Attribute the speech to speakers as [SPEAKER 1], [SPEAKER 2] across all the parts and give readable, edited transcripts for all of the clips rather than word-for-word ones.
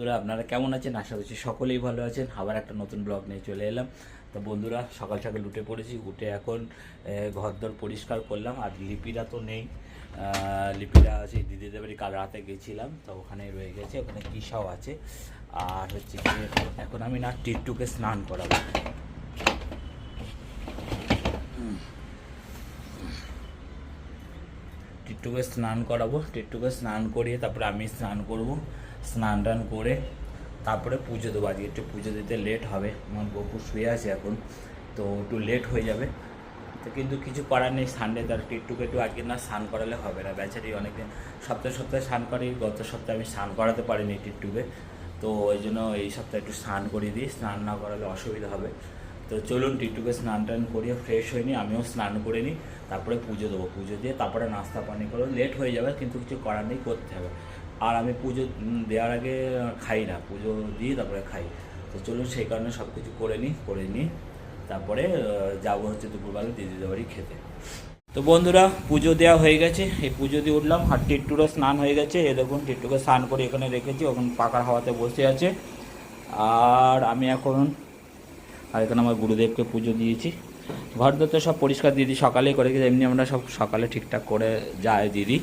[SPEAKER 1] বন্ধুরা, আপনারা কেমন আছেন? আশা করছি সকলেই ভালো আছেন। আবার একটা নতুন ব্লগ নিয়ে চলে এলাম। তো বন্ধুরা, সকাল সকাল উঠে পড়েছি। উঠে এখন ঘরদোর পরিষ্কার করলাম। আর লিপিরা তো নেই, লিপিরা সেই দিদিদের বাড়ি কাল রাতে গেছিলাম, তো ওখানে রয়ে গেছে। ওখানে কিসাও আছে। আর হচ্ছে কি, এখন আমি না টিট্টুকে স্নান করাবো। টিট্টুকে স্নান করাবো, টিট্টুকে স্নান করিয়ে তারপরে আমি স্নান করব। স্নান টান করে তারপরে পুজো দেবো। আজকে একটু পুজো দিতে লেট হবে, আমার বকু শুয়ে আছে এখন, তো একটু লেট হয়ে যাবে। তো কিন্তু কিছু করার নেই, সানডে তার টিট্টুকে একটু আজকে না স্নান করালে হবে না। বেচারি অনেকদিন সপ্তাহে সপ্তাহে স্নান করি, গত সপ্তাহে আমি স্নান করাতে পারিনি টিট্টুকে, তো ওই জন্য এই সপ্তাহে একটু স্নান করিয়ে দিই। স্নান না করালে অসুবিধা হবে। তো চলুন টিট্টুকে স্নান টান করিয়ে ফ্রেশ হয়ে নিই, আমিও স্নান করে নিই, তারপরে পুজো দেবো। পুজো দিয়ে তারপরে নাস্তা পানি করো, লেট হয়ে যাবে কিন্তু কিছু করার নেই, করতে হবে। আর আমি পুজো দেওয়ার আগে খাই না, পুজো দিয়ে তারপরে খাই। তো চলুন সেই কারণে সব কিছু করে নিই তারপরে যাবো হচ্ছে দুপুরবেলা দিদিদের বাড়ি খেতে। তো বন্ধুরা, পুজো দেওয়া হয়ে গেছে, এই পুজো দিয়ে উঠলাম। আর টিট্টুরও স্নান হয়ে গেছে, এ দেখুন টিট্টুকে স্নান করে এখানে রেখেছি, ওখানে পাকার হাওয়াতে বসে আছে। আর আমি এখন এখানে আমার গুরুদেবকে পুজো দিয়েছি। ঘর দর তো সব পরিষ্কার দিদি সকালেই করে গেছে, এমনি আমরা সব সকালে ঠিকঠাক করে যায় দিদি,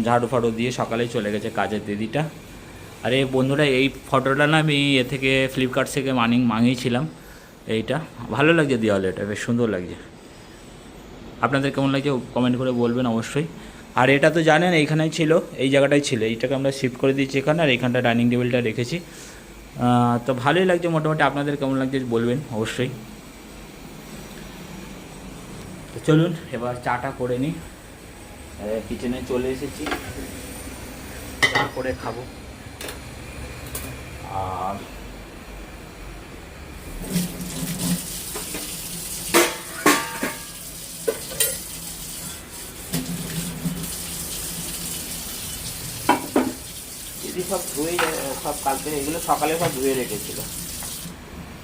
[SPEAKER 1] ঝাড়ু ফাড়ু দিয়ে সকালেই চলে গেছে কাজের দিদিটা। আরে বন্ধুরা, এই ফটোটা না আমি এ থেকে ফ্লিপকার্ট থেকে মাঙিয়েছিলাম। এইটা ভালো লাগছে, দেওয়ালে এটা বেশ সুন্দর লাগছে। আপনাদের কেমন লাগছে কমেন্ট করে বলবেন অবশ্যই। আর এটা তো জানেন এইখানেই ছিল, এই জায়গাটাই ছিল, এইটাকে আমরা শিফট করে দিয়েছি এখানে, আর এইখানটা ডাইনিং টেবিলটা রেখেছি। তো ভালোই লাগছে মোটামুটি। আপনাদের কেমন লাগছে বলবেন অবশ্যই। তো চলুন এবার চাটা করে নিই। কিচেনে চলে এসেছি, চা করে খাবো। আর দিদি সব ধুয়ে, সব কালকে এগুলো সকালে সব ধুয়ে রেখেছিল,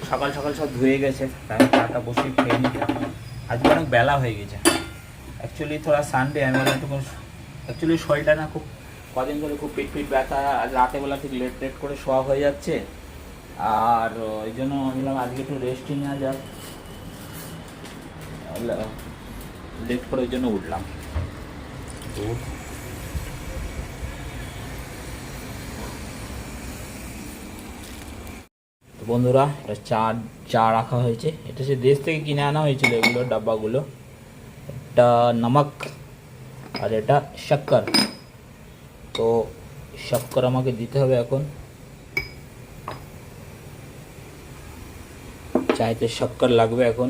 [SPEAKER 1] সকাল সকাল সব ধুয়ে গেছে, তাই চাটা বসে খেয়ে নিতে। আজকে অনেক বেলা হয়ে গেছে। অ্যাকচুয়ালি থোড়া সানডে, আমি বললাম একটু, অ্যাকচুয়ালি শরীরটা না খুব কদিন ধরে খুব পিট ব্যথা, আর রাতেবেলা ঠিক লেট করে শোয়া হয়ে যাচ্ছে। আর ওই জন্য আমি বললাম আজকে একটু রেস্টই নেওয়া যাক, লেট করে ওই জন্য উঠলাম। তো বন্ধুরা, এটা চা রাখা হয়েছে, এটা সে দেশ থেকে কিনে আনা হয়েছিল, এগুলো ডাব্বাগুলো। এটা নমক আর এটা শক্কর। তো শক্কর আমাকে দিতে হবে এখন, চাইতে শক্কর লাগবে এখন।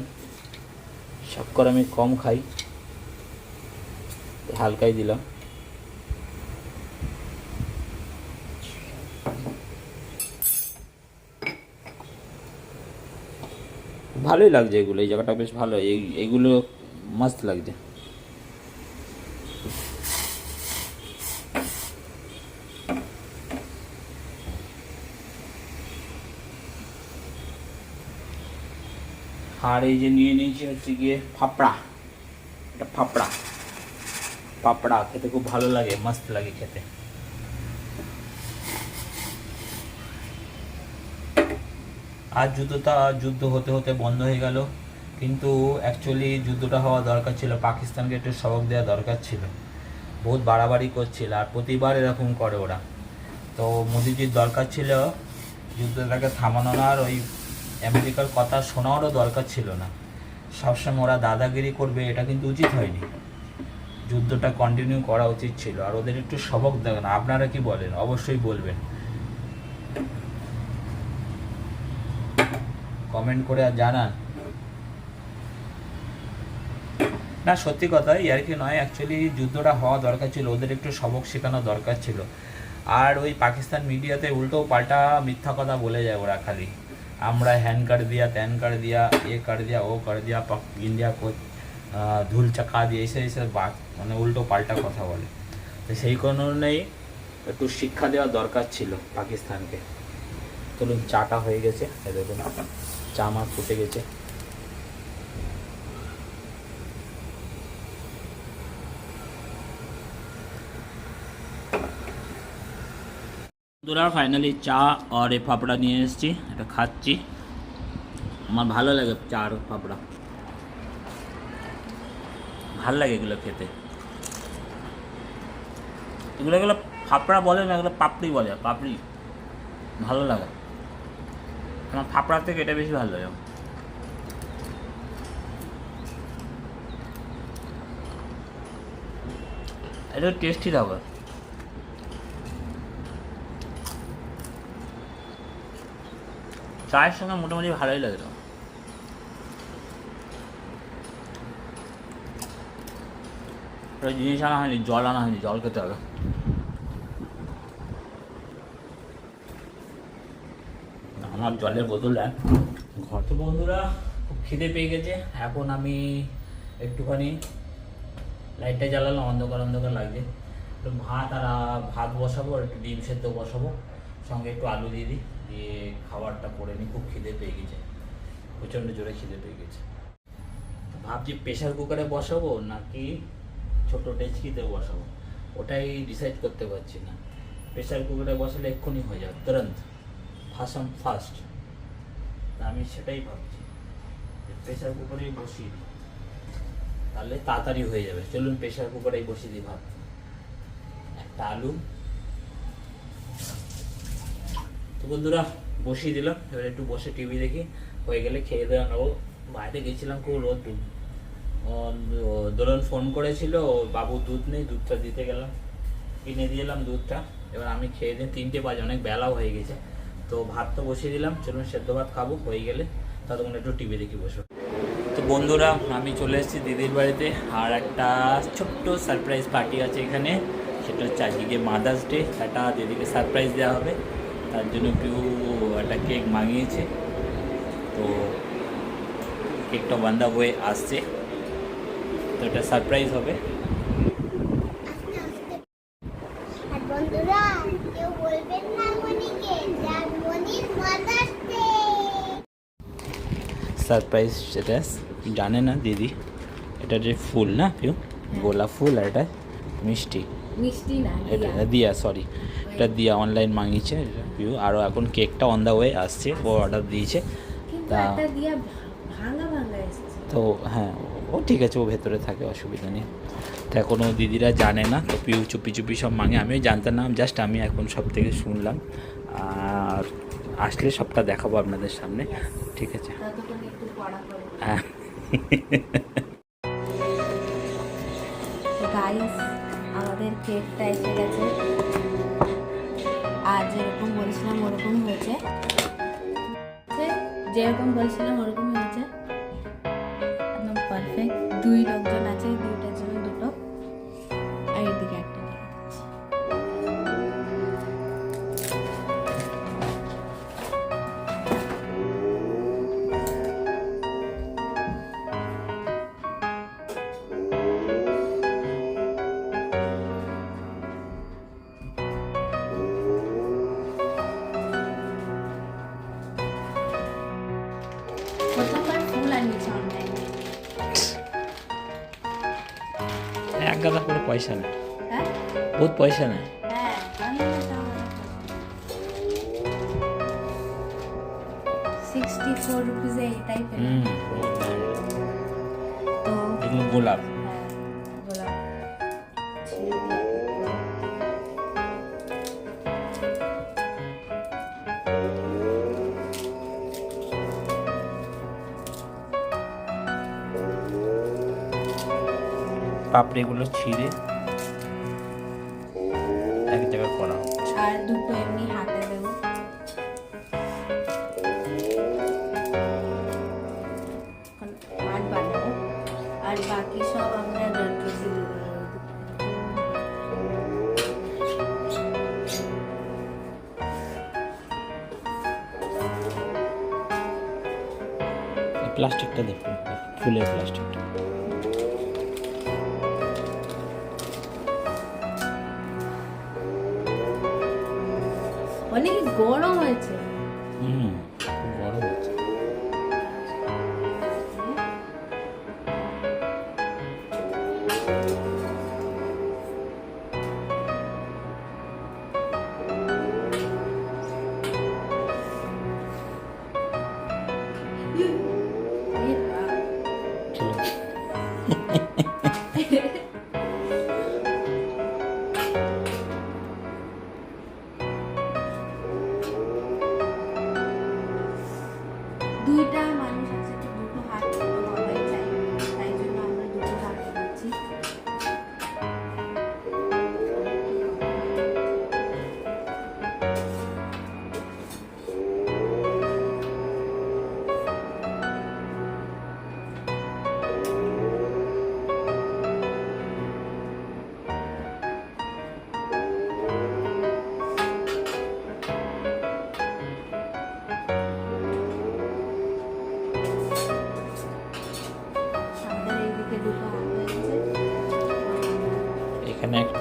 [SPEAKER 1] শক্কর আমি কম খাই, হালকাই দিলাম। ভালোই লাগছে এগুলো, এই জায়গাটা বেশ ভালো, এইগুলো মস্ত লাগছে। আর এই যে নিয়ে নিয়েছি হচ্ছে গিয়ে ফাপড়া, এটা পাপড়া খেতে খুব ভালো লাগে, মস্ত লাগে খেতে। আর যুদ্ধ হতে হতে বন্ধ হয়ে গেল, কিন্তু অ্যাকচুয়ালি যুদ্ধটা হওয়া দরকার ছিল, পাকিস্তানকে একটু সবক দেওয়া দরকার ছিল। বহুত বাড়াবাড়ি করছিল, আর প্রতিবার এরকম করে ওরা। তো মোদিজির দরকার ছিল যুদ্ধটাকে থামানো, আর ওই আমেরিকার কথা শোনারও দরকার ছিল না। সবসময় ওরা দাদাগিরি করবে, এটা কিন্তু উচিত হয়নি। যুদ্ধটা কন্টিনিউ করা উচিত ছিল, আর ওদের একটু সবক দেবে না। আপনারা কি বলেন অবশ্যই বলবেন, কমেন্ট করে আর জানান। না সত্যি কথা, আর কি নয়, অ্যাকচুয়ালি যুদ্ধটা হওয়া দরকার ছিল, ওদের একটু সবক শেখানো দরকার ছিল। আর ওই পাকিস্তান মিডিয়াতে উল্টো পাল্টা মিথ্যা কথা বলে যায় ওরা, খালি আমরা হ্যান কার দিয়া, ত্যান কার দিয়া, এ কার দিয়া, ও কার দিয়া, ইন্ডিয়া কো ধুল চাকা দিয়ে, এসে মানে উল্টো পাল্টা কথা বলে। তো সেই কারণেই একটু শিক্ষা দেওয়া দরকার ছিল পাকিস্তানকে। চলুন চাটা হয়ে গেছে, দেখুন চা আমার ফুটে গেছে। দুরা ফাইনালি চা আর এ ফাপড়া নিয়ে এসেছি, এটা খাচ্ছি। আমার ভালো লাগে চা আর ফাপড়া, ভাল লাগে এগুলো খেতে। এগুলো ফাপড়া বলে না, এগুলো পাপড়ি বলে, পাপড়ি ভালো লাগে আমার। ফাপড়ার থেকে এটা বেশি ভালো লাগে। এটা টেস্টি হবে। চায়ের সঙ্গে মোটামুটি ভালোই লাগে। তো জিনিস আনা হয়নি, জল আনা হয়নি, জল খেতে হবে। আমার জলের বোতল দেন ঘর। তো বন্ধুরা খুব খিদে পেয়ে গেছে, এখন আমি একটুখানি লাইটটা জ্বালালাম, অন্ধকার অন্ধকার লাগছে। একটু ভাত বসাবো, আর একটু ডিম সেদ্ধ বসাবো, সঙ্গে একটু আলু দিয়ে দিই, দিয়ে খাবারটা করে নিই। খুব খিদে পেয়ে গেছে, প্রচণ্ড জোরে খিদে পেয়ে গেছে। ভাবছি প্রেশার কুকারে বসাবো নাকি ছোটো ডেচকিতে বসাবো, ওটাই ডিসাইড করতে পারছি না। প্রেশার কুকারে বসালে এক্ষুনি হয়ে যাবে, তুরন্ত ফাস্ট। আমি সেটাই ভাবছি, প্রেশার কুকারেই বসিয়ে দিই, তাহলে তাড়াতাড়ি হয়ে যাবে। চলুন প্রেশার কুকারেই বসিয়ে দিই ভাত। একটা আলু তো বন্ধুরা বসিয়ে দিলাম, এবার একটু বসে টিভি দেখি, হয়ে গেলে খেয়ে দেওয়া নেবো। বাইরে গেছিলাম, খুব রোদ। দোলন ফোন করেছিল, বাবু দুধ নেই, দুধটা দিতে গেলাম, কিনে দিয়ে এলাম দুধটা। এবার আমি খেয়ে দিই, 3টে বাজে, অনেক বেলাও হয়ে গেছে। তো ভাত তো বসিয়ে দিলাম, চলুন সেদ্ধ ভাত খাবো, হয়ে গেলে ততক্ষণ একটু টিভি দেখি বসে। তো বন্ধুরা আমি চলে এসেছি দিদির বাড়িতে, আর একটা ছোট্ট সারপ্রাইজ পার্টি আছে এখানে। সেটা হচ্ছে আজকে মাদার্স ডে, একটা দিদিকে সারপ্রাইজ দেওয়া হবে, তার জন্য একটু একটা কেক মাঙিয়েছে। তো কেকটা বান্ধা হয়ে আসছে, তো এটা সারপ্রাইজ হবে। সারপ্রাইজ সেটা জানে না দিদি, এটা যে ফুল না কেউ গোলাপ ফুল, আর এটা মিষ্টি না, এটা দিয়া, সরি এটা দিয়া অনলাইন মাঙিয়েছে পিউ। আরও এখন কেকটা অন দ্য ওয়ে আসছে, ও অর্ডার দিয়েছে। তা তো হ্যাঁ, ও ঠিক আছে, ও ভেতরে থাকে, অসুবিধা নেই। তো এখনও দিদিরা জানে না, তো পিউ চুপি চুপি সব মাঙে, আমিও জানতাম না, জাস্ট আমি এখন সব থেকে শুনলাম। আর আসলে সবটা দেখাবো আপনাদের সামনে, ঠিক আছে? হ্যাঁ
[SPEAKER 2] গাইস, আমাদের কেকটা এসে গেছে, আর যেরকম বলছিলাম ওরকম হয়েছে, যেরকম বলছিলাম ওরকম হয়েছে, একদম পারফেক্ট। 2 লোকজন আছে, 2টার জন্য 2টো, আর এদিকে একটা নিয়ে দিচ্ছি। প্রথমবার ফুল আনিয়েছে অনলাইনে,
[SPEAKER 1] এক গাদা করে পয়সা নেই,
[SPEAKER 2] হ্যাঁ
[SPEAKER 1] বহুত পয়সা নেই।
[SPEAKER 2] হ্যাঁ, অনলাইনে 64 রুপিস এই টাইপের। তো
[SPEAKER 1] এগুলো গোলাপ,
[SPEAKER 2] হ্যাঁ গোলাপ
[SPEAKER 1] পাপড়িগুলো ছিঁড়ে এক জায়গায় করা হবে।
[SPEAKER 2] আর 2টো এমনি হাতে দেবো। হাত বানাবো, আর বাকি সব আমরা 1.5 কেজি দিয়ে দেবো।
[SPEAKER 1] প্লাস্টিকটা দেখুন, ফুলের প্লাস্টিকটা।
[SPEAKER 2] অনেক গরম হয়েছে।
[SPEAKER 1] খুব গরম হচ্ছে।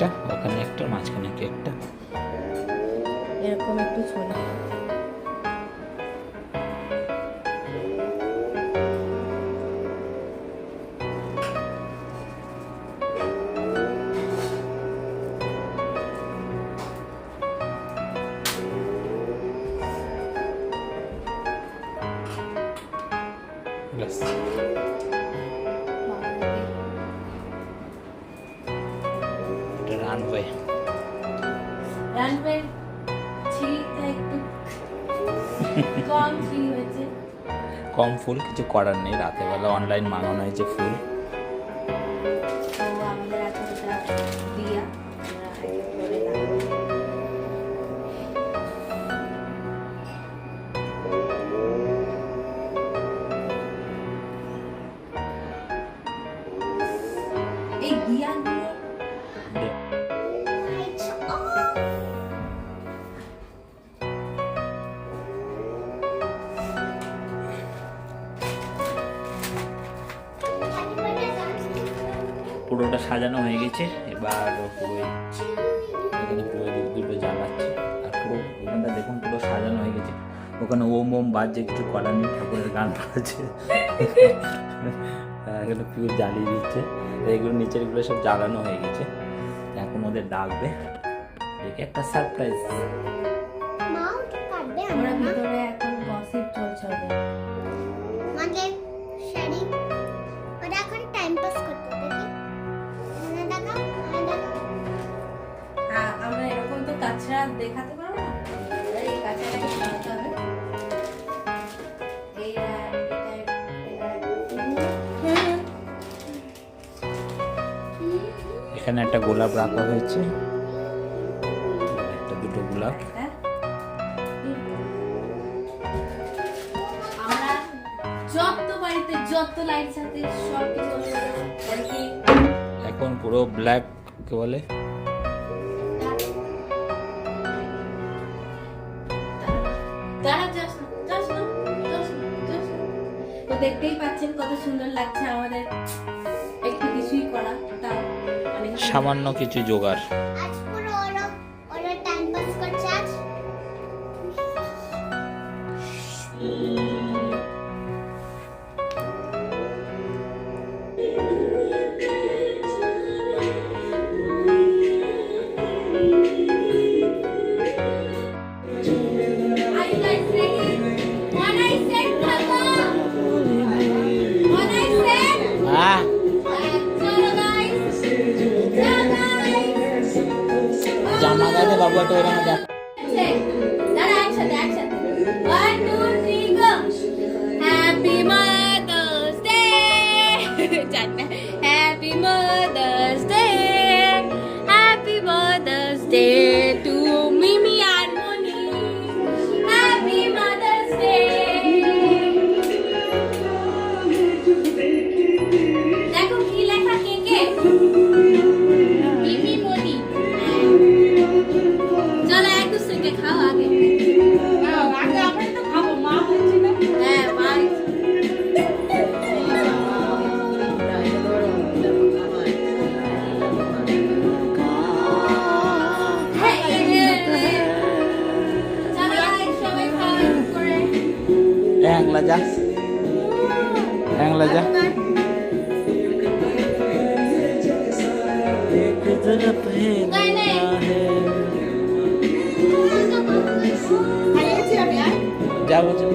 [SPEAKER 1] একটা, ওখানে একটা, মাঝখানে কেকটা।
[SPEAKER 2] এরকম একটু ছোলা
[SPEAKER 1] ব্যাস। এটা রানওয়ে।
[SPEAKER 2] রানওয়ে ছিঁড়িটা একটু কম ছিঁড়ি হয়েছে।
[SPEAKER 1] কম ফুল, কিছু করার নেই, রাতের বেলা অনলাইন মাঙানো হয়েছে ফুল।
[SPEAKER 2] তো আমাদের এখন এটা দিয়া আমরা এটা করে লাগাবো। এই দিয়াগুলো
[SPEAKER 1] পুরোটা সাজানো হয়ে গেছে, এবার পুরো এখানে পুরো দুটো জ্বালাচ্ছে। আর পুরো এখানটা দেখুন পুরো সাজানো হয়ে গেছে। ওখানে ওম ওম বাজছে, কিছু করার নেই, ঠাকুরের গান বাজছে। এখানে পুরো জ্বালিয়ে দিচ্ছে। এগুলো নিচের গুলো সব জ্বালানো হয়ে গেছে, এখন ওদের ডাকবে, দেখে একটা সারপ্রাইজ।
[SPEAKER 2] আমরা ভিতরে এখন গসিপ চলছে ওদের।
[SPEAKER 3] আমাদের শাড়ি ওরা এখন টাইম পাস করতে দেখি
[SPEAKER 2] আমরা এরকম তো কাঁচরা দেখাতে পারবো না, এই কাঁচরাটাকে সরাতে হবে।
[SPEAKER 1] এখানে একটা গোলাপ রাখা হয়েছে, একটা দুটো গোলাপ।
[SPEAKER 2] আমরা যত বাড়িতে যত লাইট সাথে সব কিছু আর কি
[SPEAKER 1] এখন পুরো ব্ল্যাক কে বলে
[SPEAKER 2] তারা তো দেখতেই পাচ্ছেন কত সুন্দর লাগছে আমাদের, একটু কিছুই করা তাও অনেক
[SPEAKER 1] সামান্য কিছু জোগাড়।
[SPEAKER 3] আজ পুরো ওরা টাইম পাস করছে আজ
[SPEAKER 2] Are you guys ready? When I said come on, when I said
[SPEAKER 1] হ্যাঁ,
[SPEAKER 2] চলো guys,
[SPEAKER 1] জামা গাছে বাবু একটা ওরকম দেখ।
[SPEAKER 2] দাঁড়া একসাথে 1 2 3 go. Happy Mother's Day. জানা Happy Mother's Day. Happy Mother's Day to Mimi and Moni. Happy Mother's Day. দেখো কি লেখা কেকে মিমি মনি। চলো এক দুসরকে খাও আগে। আগে আমরা তো খাবো, মা হচ্ছে না। হ্যাঁ মা
[SPEAKER 1] হ্যাংলা যা, হ্যাংলা যা। যা বলছো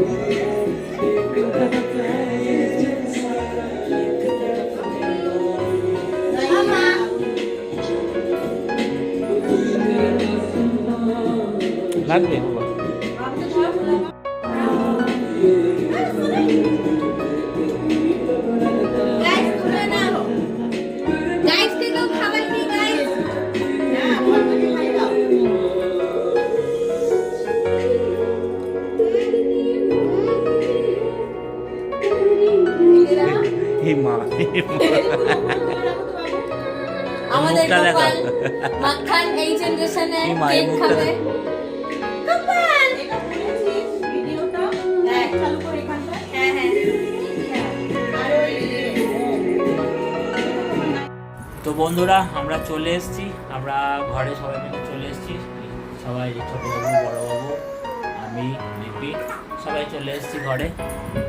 [SPEAKER 1] লাগবে বাবা। এই মা
[SPEAKER 2] আমাদের
[SPEAKER 1] মুখটা দেখা।
[SPEAKER 2] গোপাল মাখন এই জেনারেশনে
[SPEAKER 1] এই মা, এই
[SPEAKER 2] কেক
[SPEAKER 1] মুখটা
[SPEAKER 2] খাবে।
[SPEAKER 1] দেখা।
[SPEAKER 2] গোপাল ভিডিওটা হ্যাঁ চালু করে এখানটা। হ্যাঁ
[SPEAKER 1] তো বন্ধুরা আমরা চলে এসেছি, আমরা ঘরে সবাই মিলে চলে এসেছি, সবাই ছোটোবাবু বড়োবাবু আমি লিপি সবাই চলে এসেছি ঘরে।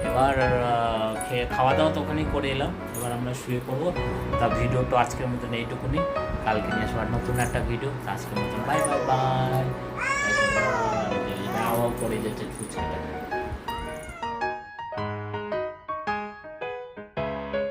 [SPEAKER 1] এবার খাওয়া দাওয়া তো ওখানেই করে এলাম, এবার আমরা শুয়ে পড়বো। তা ভিডিওটা আজকের মতন এইটুকুনি, কালকে নিয়ে আসবার নতুন একটা ভিডিও। আজকের মতন বাই বাই বাই। হাওয়া করে যাচ্ছে ফুচকাটা।